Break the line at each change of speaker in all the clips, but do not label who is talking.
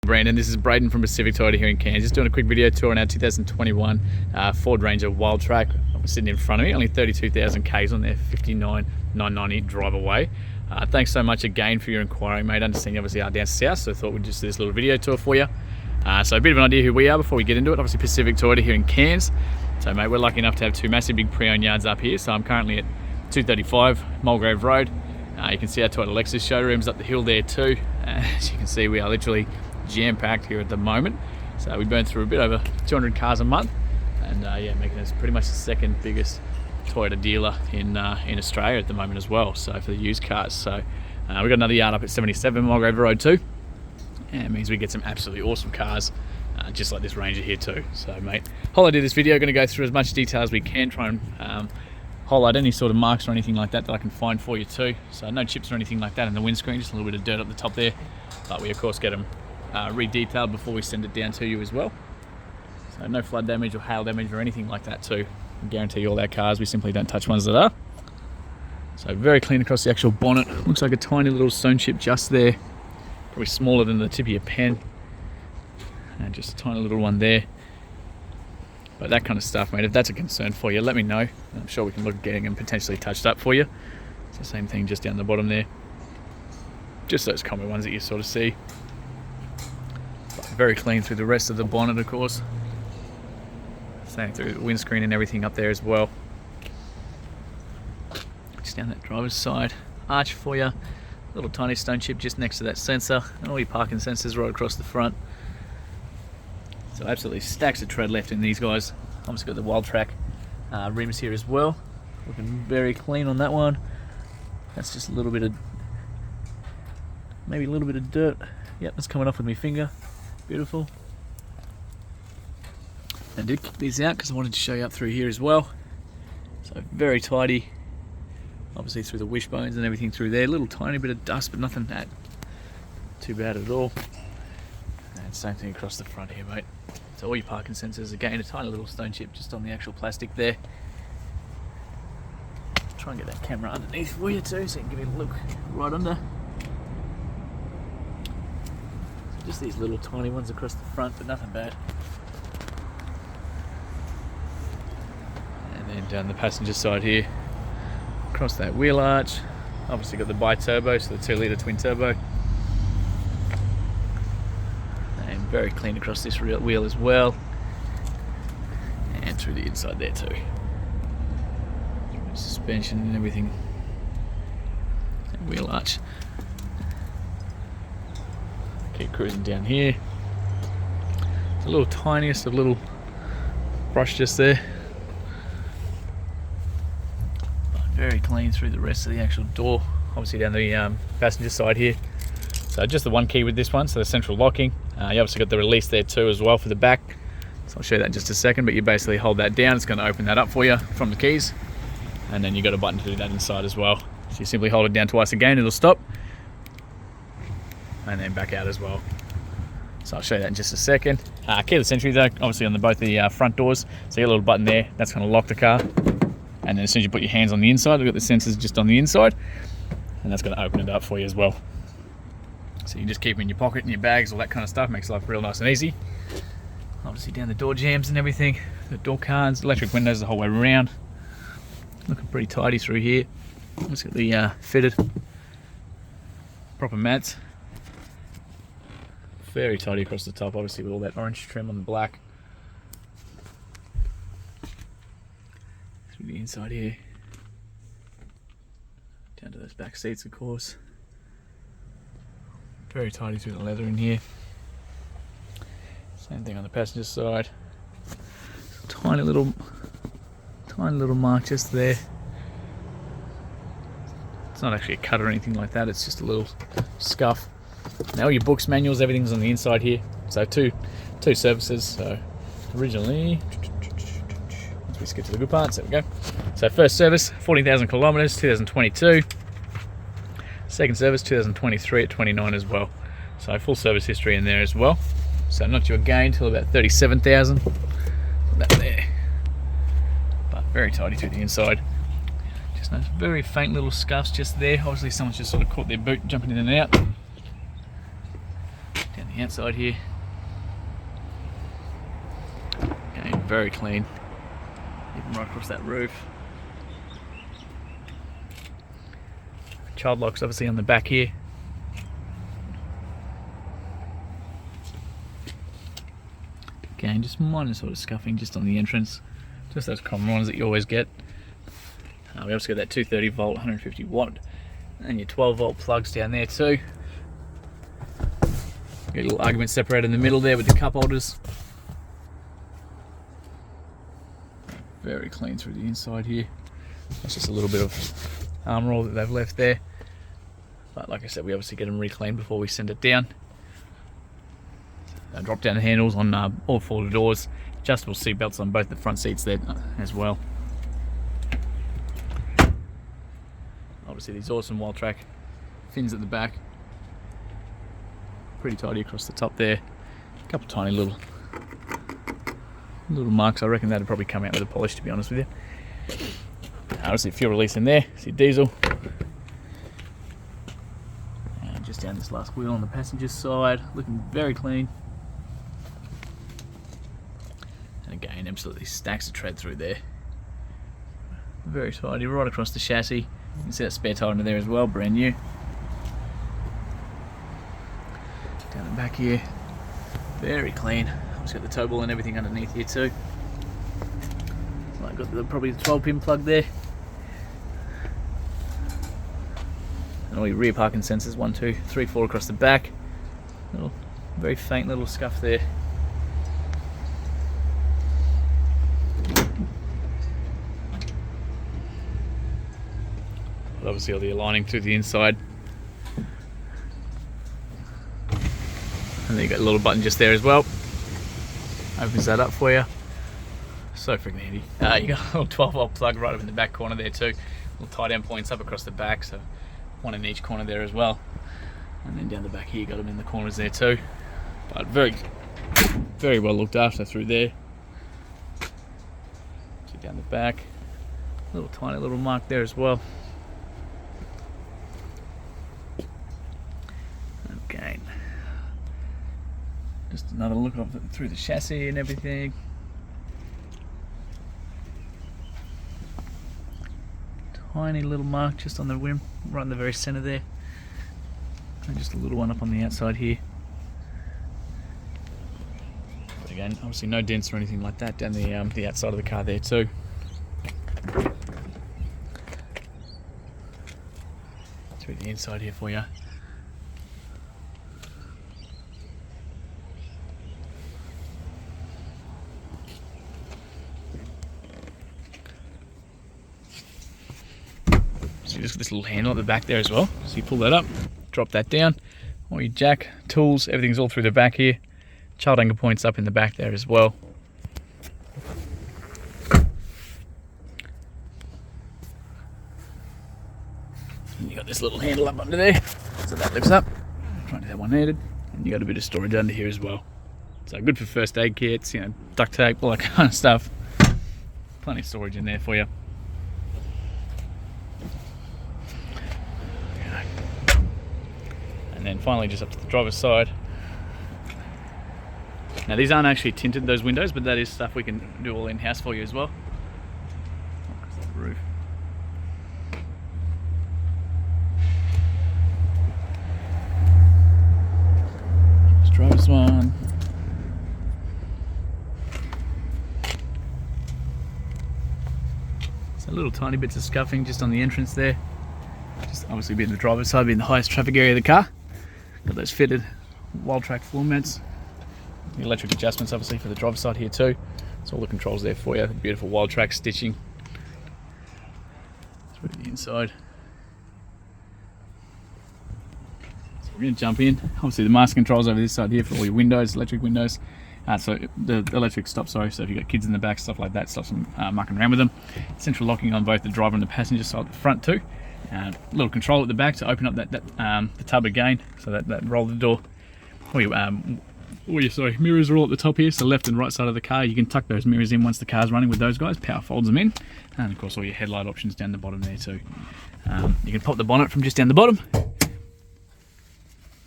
Brandon, this is Braden from Pacific Toyota here in Cairns. Just doing a quick video tour on our 2021 Ford Ranger Wildtrak. I'm sitting in front of me, only 32,000 Ks on there, 59,990 drive away. Thanks so much again for your inquiry, mate. I understand you obviously are down south, so I thought we'd just do this little video tour for you. So a bit of an idea who we are before we get into it. Obviously Pacific Toyota here in Cairns. So mate, we're lucky enough to have two massive big pre-owned yards up here. So I'm currently at 235 Mulgrave Road. You can see our Toyota Lexus showrooms up the hill there too. As you can see, we are literally jam-packed here at the moment. So we burn through a bit over 200 cars a month, and yeah, making us pretty much the second biggest Toyota dealer in Australia at the moment as well. So for the used cars, so we've got another yard up at 77 Mulgrave Road too, and it means we get some absolutely awesome cars, just like this Ranger here too. So mate, whole idea of this video, going to go through as much detail as we can, try and highlight any sort of marks or anything like that I can find for you too. So no chips or anything like that in the windscreen, just a little bit of dirt up the top there, but we of course get them re-detailed before we send it down to you as well. So no flood damage or hail damage or anything like that too. I guarantee you all our cars, we simply don't touch ones that are. So very clean across the actual bonnet. Looks like a tiny little stone chip just there, probably smaller than the tip of your pen, and just a tiny little one there. But that kind of stuff, mate, if that's a concern for you, let me know. I'm sure we can look at getting them potentially touched up for you. It's the same thing just down the bottom there. Just those common ones that you sort of see. But very clean through the rest of the bonnet, of course. Same through the windscreen and everything up there as well. Just down that driver's side arch for you. Little tiny stone chip just next to that sensor, and all your parking sensors right across the front. So absolutely stacks of tread left in these guys. Obviously got the Wildtrak rims here as well. Looking very clean on that one. That's just a little bit of, maybe a little bit of dirt. Yep, that's coming off with my finger. Beautiful. I did kick these out because I wanted to show you up through here as well. So very tidy. Obviously through the wishbones and everything through there. Little tiny bit of dust, but nothing that too bad at all. And same thing across the front here, mate. So all your parking sensors, again, a tiny little stone chip just on the actual plastic there. Try and get that camera underneath for you too, so you can give you a look right under. So just these little tiny ones across the front, but nothing bad. And then down the passenger side here, across that wheel arch, obviously got the bi-turbo, so the 2-litre twin turbo. Very clean across this rear wheel as well, and through the inside there too. Suspension and everything, and wheel arch. Keep cruising down here. It's a little tiniest of little brush just there, but very clean through the rest of the actual door. Obviously down the passenger side here. So just the one key with this one, so the central locking. You obviously got the release there too as well for the back. So I'll show you that in just a second, but you basically hold that down, it's going to open that up for you from the keys. And then you got a button to do that inside as well. So you simply hold it down twice again, it'll stop. And then back out as well. So I'll show you that in just a second. Keyless entry though, obviously on both the front doors. So you got a little button there, that's going to lock the car. And then as soon as you put your hands on the inside, we've got the sensors just on the inside. And that's going to open it up for you as well. So you can just keep them in your pocket, in your bags, all that kind of stuff. Makes life real nice and easy. Obviously down the door jambs and everything. The door cards, electric windows the whole way around. Looking pretty tidy through here. Let's get the fitted proper mats. Very tidy across the top, obviously with all that orange trim on the black. Through the inside here. Down to those back seats, of course. Very tidy through the leather in here. Same thing on the passenger side. Tiny little mark just there. It's not actually a cut or anything like that, it's just a little scuff. Now all your books, manuals, everything's on the inside here. So two services. So originally, once we skip to the good parts, there we go. So first service, 14,000 kilometers, 2022. Second service, 2023 at 29 as well. So full service history in there as well. So not due again till about 37,000. That there. But very tidy to the inside. Just those very faint little scuffs just there. Obviously someone's just sort of caught their boot jumping in and out. Down the outside here. Okay, very clean. Even right across that roof. Child locks obviously on the back here. Again, just minor sort of scuffing just on the entrance. Just those common ones that you always get. We also got that 230 volt, 150 watt, and your 12 volt plugs down there too. Got a little argument separator in the middle there with the cup holders. Very clean through the inside here. That's just a little bit of arm roll that they've left there. But like I said, we obviously get them reclaimed before we send it down. Drop down handles on all 4 doors. Adjustable seat belts on both the front seats there as well. Obviously these awesome Wildtrak fins at the back. Pretty tidy across the top there. A couple tiny little marks. I reckon that'd probably come out with a polish, to be honest with you. Obviously fuel release in there. See diesel. And just down this last wheel on the passenger side, looking very clean. And again, absolutely stacks of tread through there. Very tidy right across the chassis. You can see that spare tire under there as well, brand new. Down the back here, very clean. Just got the tow ball and everything underneath here too. So I've got probably the 12 pin plug there. And all your rear parking sensors, 1, 2, 3, 4 across the back. Little, very faint little scuff there. Obviously all the aligning through the inside. And then you got a little button just there as well. Opens that up for you. So freaking handy. You got a little 12 volt plug right up in the back corner there too. Little tie down points up across the back, so one in each corner there as well. And then down the back here, you got them in the corners there too. But very, very well looked after through there. See down the back, little tiny little mark there as well. Again, just another look through the chassis and everything. Tiny little mark just on the rim, right in the very center there. And just a little one up on the outside here. But again, obviously no dents or anything like that down the outside of the car there too. Through the inside here for you. So just got this little handle at the back there as well. So you pull that up, drop that down. All your jack, tools, everything's all through the back here. Child anchor points up in the back there as well. And you got this little handle up under there, so that lifts up. Trying to have one handed, and you got a bit of storage under here as well. So good for first aid kits, you know, duct tape, all that kind of stuff. Plenty of storage in there for you. And then finally just up to the driver's side. Now these aren't actually tinted, those windows, but that is stuff we can do all in-house for you as well. The roof. Let's try this one. So little tiny bits of scuffing just on the entrance there. Just obviously being the driver's side, being the highest traffic area of the car. Got those fitted Wildtrak floor mats. The electric adjustments obviously for the driver's side here too. So all the controls there for you. The beautiful Wildtrak stitching through the inside. So we're going to jump in. Obviously the master controls over this side here for all your windows, electric windows. So the electric stops, sorry, so if you've got kids in the back, stuff like that, stops them mucking around with them. Central locking on both the driver and the passenger side at the front too. Little control at the back to open up the tub again, so that roll the door. Mirrors are all at the top here, so left and right side of the car. You can tuck those mirrors in once the car's running with those guys. Power folds them in, and of course all your headlight options down the bottom there too. You can pop the bonnet from just down the bottom.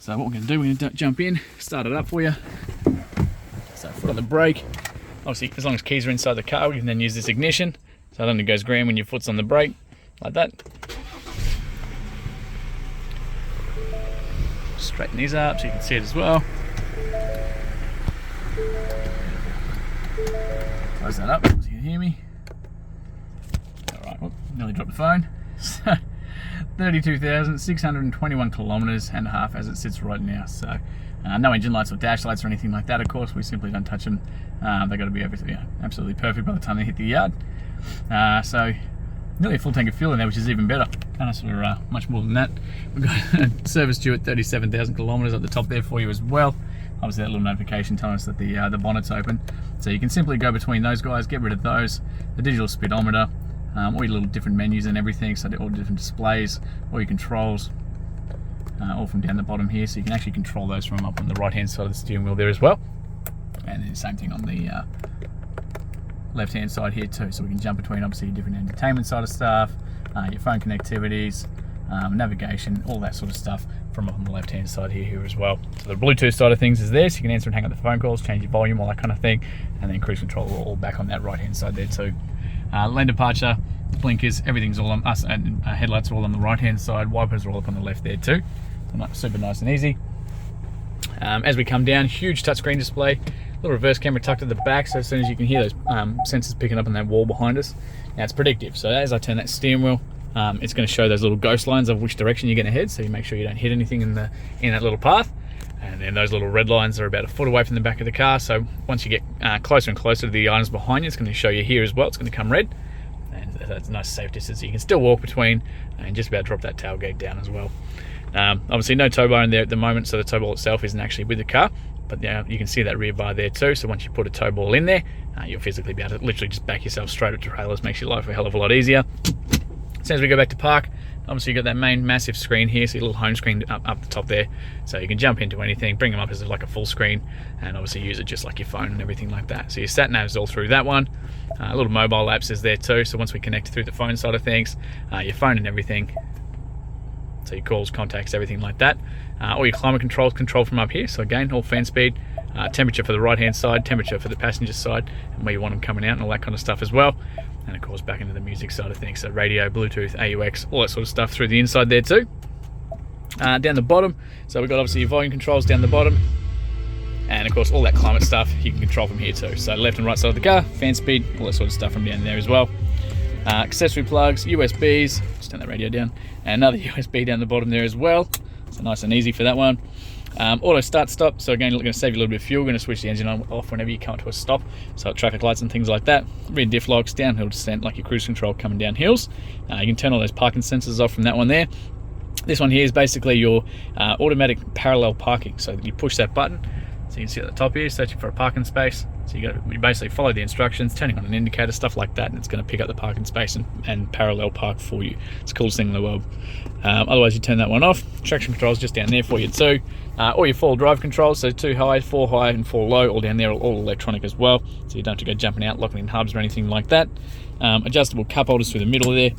So what we're going to do, we're going to jump in, start it up for you. So foot on the brake. Obviously, as long as keys are inside the car, we can then use this ignition. So it only goes green when your foot's on the brake, like that. Straighten these up so you can see it as well. Close that up so you can hear me. Alright, nearly dropped the phone. So 32,621 kilometers and a half as it sits right now. So no engine lights or dash lights or anything like that, of course. We simply don't touch them. They've got to be everything, absolutely perfect by the time they hit the yard. So nearly a full tank of fuel in there, which is even better. Can't ask for much more than that. We've got a service due at 37,000 kilometers at the top there for you as well. Obviously that little notification telling us that the bonnet's open. So you can simply go between those guys, get rid of those, the digital speedometer, all your little different menus and everything, so all different displays, all your controls, all from down the bottom here, so you can actually control those from up on the right hand side of the steering wheel there as well. And then same thing on the left hand side here too, so we can jump between obviously your different entertainment side of stuff, your phone connectivities, navigation, all that sort of stuff from up on the left hand side here as well. So the Bluetooth side of things is there, so you can answer and hang up the phone calls, change your volume, all that kind of thing, and then cruise control all back on that right hand side there too. Lane departure, blinkers, everything's all on us, and headlights are all on the right hand side, wipers are all up on the left there too. So super nice and easy. As we come down, huge touchscreen display, little reverse camera tucked at the back, so as soon as you can hear those sensors picking up on that wall behind us. Now it's predictive, so as I turn that steering wheel, it's going to show those little ghost lines of which direction you're going to head, so you make sure you don't hit anything in that little path. And then those little red lines are about a foot away from the back of the car, so once you get closer and closer to the items behind you, it's going to show you here as well. It's going to come red, and that's a nice safe distance, so you can still walk between and just about drop that tailgate down as well. Obviously no tow bar in there at the moment, so the tow ball itself isn't actually with the car, but you can see that rear bar there too, so once you put a tow ball in there, you'll physically be able to literally just back yourself straight up to trailers. Makes your life a hell of a lot easier. As soon as we go back to park, obviously you've got that main massive screen here, so your little home screen up the top there, so you can jump into anything, bring them up as like a full screen, and obviously use it just like your phone and everything like that. So your sat nav's all through that one. A little mobile apps is there too, so once we connect through the phone side of things, your phone and everything, so your calls, contacts, everything like that. All your climate controls control from up here, so again, all fan speed, temperature for the right hand side, temperature for the passenger side, and where you want them coming out and all that kind of stuff as well. And of course back into the music side of things, so radio, Bluetooth, AUX, all that sort of stuff through the inside there too. Down the bottom, so we've got obviously your volume controls down the bottom, and of course all that climate stuff you can control from here too, so left and right side of the car, fan speed, all that sort of stuff from down there as well. Accessory plugs, USBs, just turn that radio down, and another USB down the bottom there as well, so nice and easy for that one. Auto start stop, so again, we're going to save you a little bit of fuel. We're going to switch the engine on off whenever you come to a stop, so traffic lights and things like that. Rear diff locks, downhill descent like your cruise control coming down hills. You can turn all those parking sensors off from that one there. This one here is basically your automatic parallel parking, so you push that button, so you can see at the top here, searching for a parking space. So you basically follow the instructions, turning on an indicator, stuff like that, and it's going to pick up the parking space and parallel park for you. It's the coolest thing in the world. Otherwise, you turn that one off. Traction controls just down there for you too. All your 4 drive controls, so 2 high, 4 high, and 4 low, all down there, all electronic as well. So you don't have to go jumping out, locking in hubs or anything like that. Adjustable cup holders through the middle there.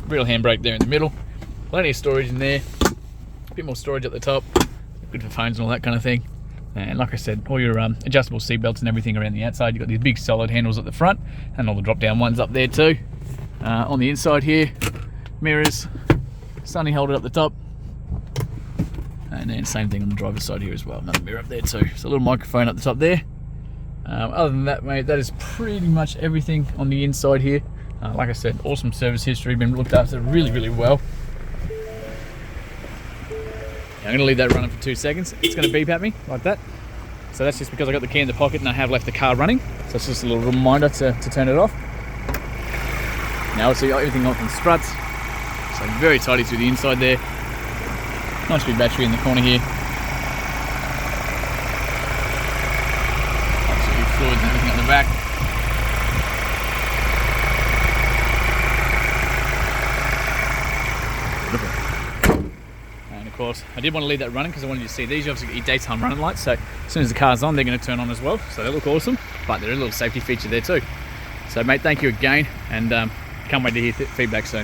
Real handbrake there in the middle. Plenty of storage in there. A bit more storage at the top. Good for phones and all that kind of thing. And like I said, all your adjustable seat belts and everything around the outside. You've got these big solid handles at the front and all the drop down ones up there too. On the inside here, mirrors, sunny holder up the top, and then same thing on the driver's side here as well, another mirror up there too. So a little microphone up the top there. Other than that, mate, that is pretty much everything on the inside here. Like I said, awesome service history, been looked after really well. I'm going to leave that running for 2 seconds. It's going to beep at me like that. So that's just because I got the key in the pocket and I have left the car running. So it's just a little reminder to turn it off. Now I see everything off in struts. So very tidy through the inside there. Nice big battery in the corner here. Obviously fluids and everything on the back. Of course, I did want to leave that running because I wanted you to see these. You obviously got your daytime running lights, so as soon as the car's on, they're going to turn on as well. So they look awesome, but they're a little safety feature there too. So mate, thank you again, and can't wait to hear feedback soon.